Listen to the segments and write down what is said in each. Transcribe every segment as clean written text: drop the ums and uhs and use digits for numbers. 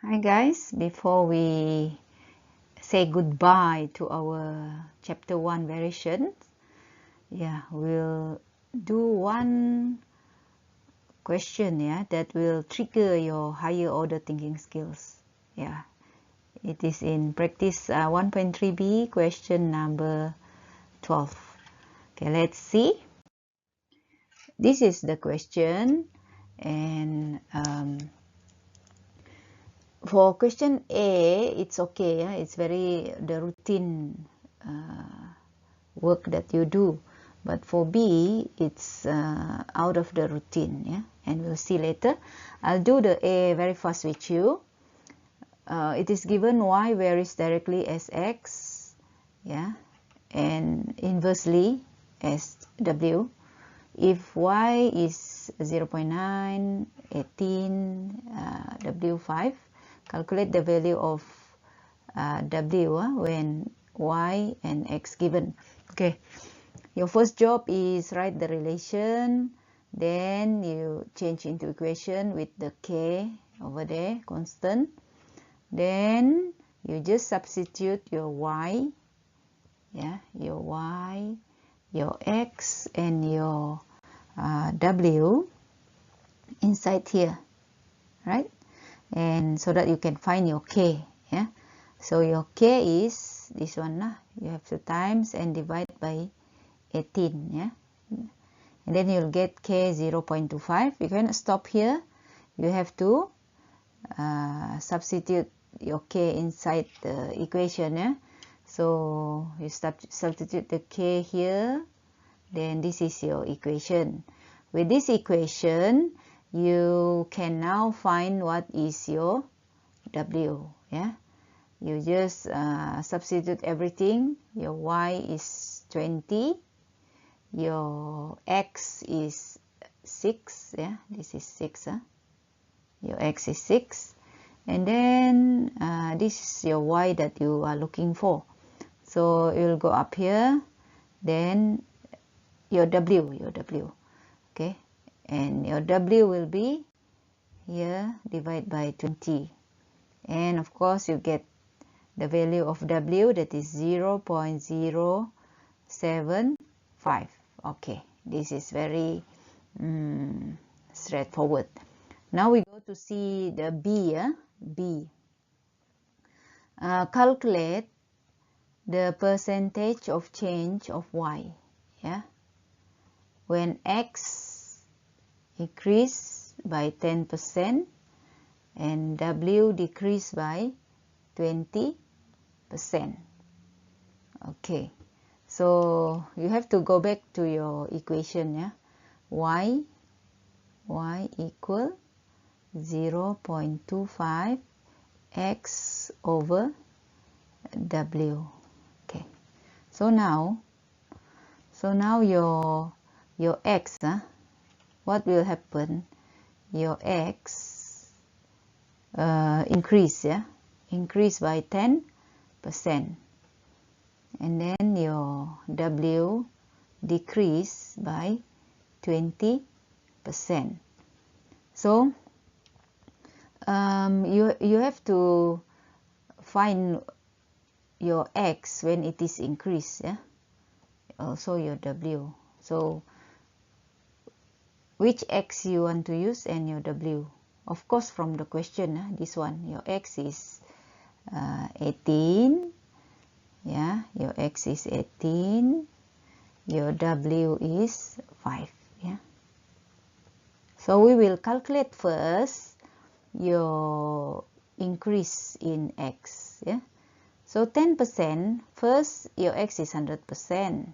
Hi guys, before we say goodbye to our chapter 1 variations, we'll do one question that will trigger your higher order thinking skills. It is in practice 1.3b, question number 12. Okay, let's see. This is the question, and for question A, it's okay. It's very the routine work that you do. But for B, it's out of the routine. And we'll see later. I'll do the A very fast with you. It is given y varies directly as x, and inversely as w. If y is 0.9, 18, w5, calculate the value of w when y and x given. Okay, your first job is write the relation, then you change into equation with the k over there, constant. Then you just substitute your y, your y, your x, and your w inside here, right? And so that you can find your k. So your k is this one. You have to times and divide by 18. And then you'll get k 0.25. You cannot stop here. You have to substitute your k inside the equation. So you substitute the k here, then this is your equation. With this equation, you can now find what is your w. You just substitute everything. Your y is 20, your x is 6. This is 6. Your x is 6, and then this is your y that you are looking for. So you will go up here, then your w, okay, and your w will be here, divide by 20, and of course you get the value of w, that is 0.075. Okay, this is very straightforward. Now we go to see the B. Calculate the percentage of change of y. When x increase by 10% and w decrease by 20%. Okay, so you have to go back to your equation. Y equal 0.25 x over w. Okay, so now your x, what will happen? Your x increase by 10%, and then your w decrease by 20%. So you have to find your x when it is increased, also your w. So which x you want to use and your w, of course from the question, this one, your x is 18, your x is 18, your w is 5. So we will calculate first your increase in x. So 10%, first your x is 100%,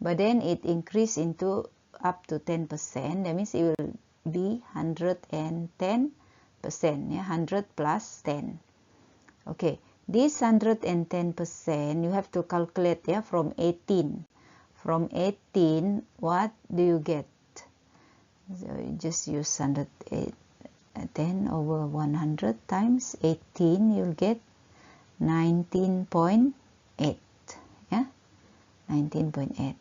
but then it increased into up to 10%. That means it will be 110%. 100 plus 10. Okay, this 110% you have to calculate from 18. From 18, what do you get? So you just use 110 over 100 times 18, you'll get 19.8. 19.8.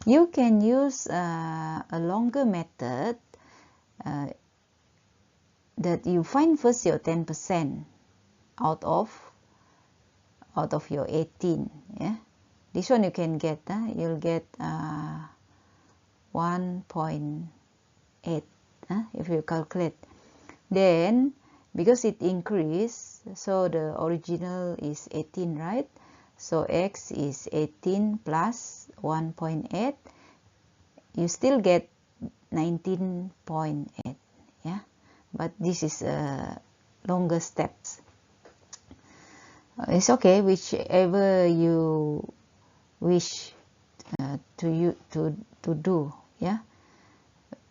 You can use a longer method. that you find first your 10% out of your 18. Yeah, this one you can get, you'll get 1.8 if you calculate. Then because it increased, so the original is 18, right? So x is 18 plus 1.8, you still get 19.8. Yeah, but this is longer steps. It's okay, whichever you wish to do. Yeah,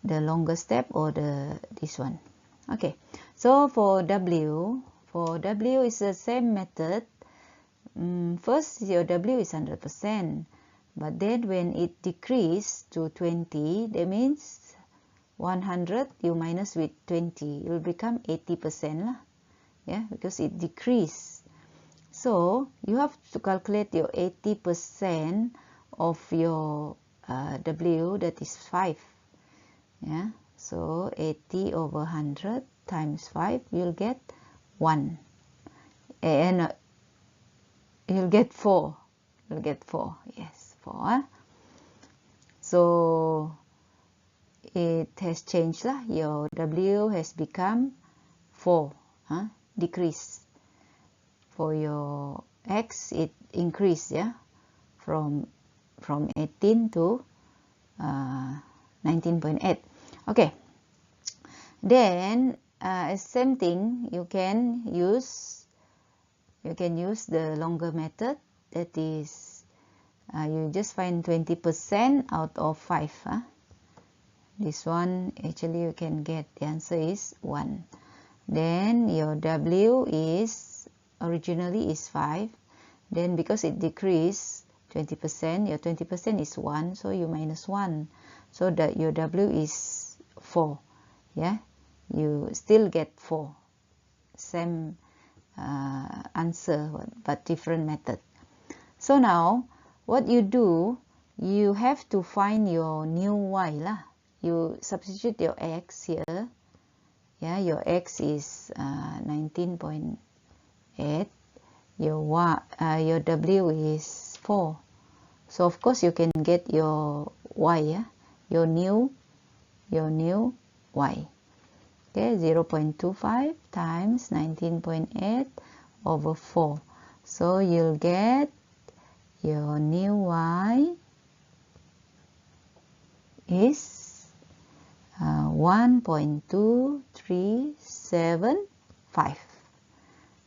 the longer step or this one. Okay, so for W is the same method. First your W is 100%, but then when it decreases to 20, that means 100 you minus with 20, it will become 80% lah. Yeah, because it decreased. So you have to calculate your 80% of your W, that is 5. Yeah, so 80 over 100 times 5, you'll get 1. And you'll get 4. You'll get 4. Yes, 4. So it has changed lah. Your W has become 4. Decrease. For your X, it increased, yeah, from 18 to 19.8. Okay. Then same thing, you can use the longer method. That is, you just find 20% out of 5. This one actually you can get, the answer is 1. Then your W is originally is 5. Then because it decreased 20%, your 20% is 1, so you minus 1. So that your W is 4. Yeah, you still get 4. Same answer, but different method. So now what you do, you have to find your new Y lah. You substitute your X here. Yeah, your X is 19.8. Your W is 4. So of course you can get your Y, yeah? your new Y. Okay, 0.25 times 19.8 over 4. So you'll get your new Y is 1.2375.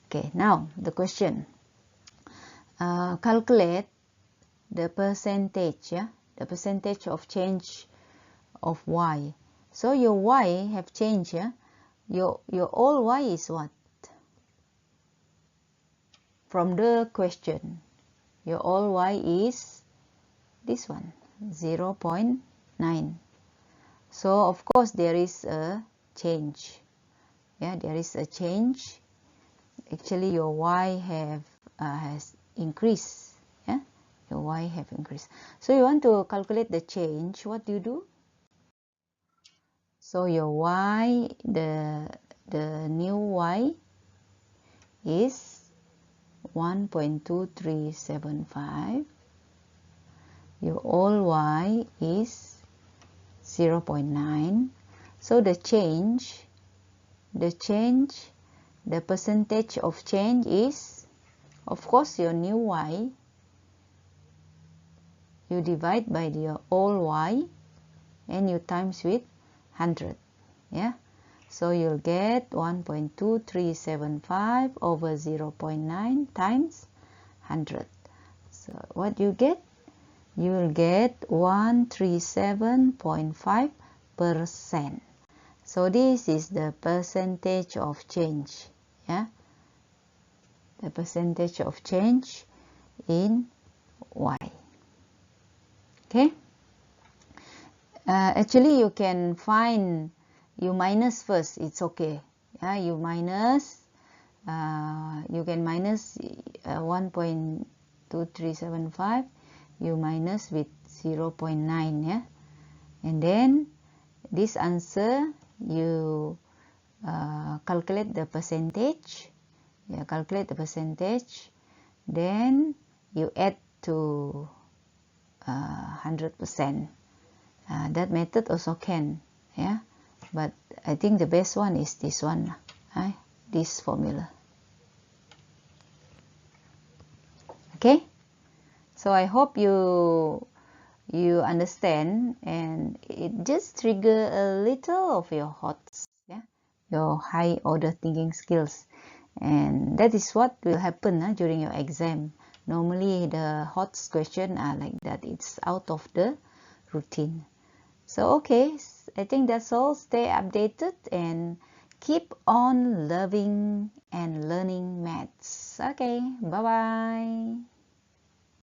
Okay, now the question. Calculate the percentage, yeah, the percentage of change of Y. So your Y have changed, yeah. Your old Y is what? From the question, your old Y is this one, 0.9. So of course there is a change. Yeah, there is a change. Actually your Y has increased. Yeah, your Y have increased. So you want to calculate the change. What do you do? So your Y, the new Y is 1.2375. Your old Y is 0.9. So the percentage of change is, of course, your new Y. You divide by your old Y and you times with 100. Yeah. So you'll get 1.2375 over 0.9 times 100. So what you get? You will get 137.5%. So this is the percentage of change. Yeah, the percentage of change in Y. Okay. Actually, you can find, you minus first. It's okay. Yeah, you minus. You can minus 1.2375. You minus with 0.9, yeah, and then this answer you calculate the percentage. Yeah, calculate the percentage. Then you add to 100%. That method also can, yeah. But I think the best one is this one, this formula. Okay. So I hope you understand, and it just trigger a little of your HOTS, yeah, your high order thinking skills, and that is what will happen during your exam. Normally the HOTS question are like that. It's out of the routine. So okay, I think that's all. Stay updated and keep on loving and learning maths. Okay, bye bye.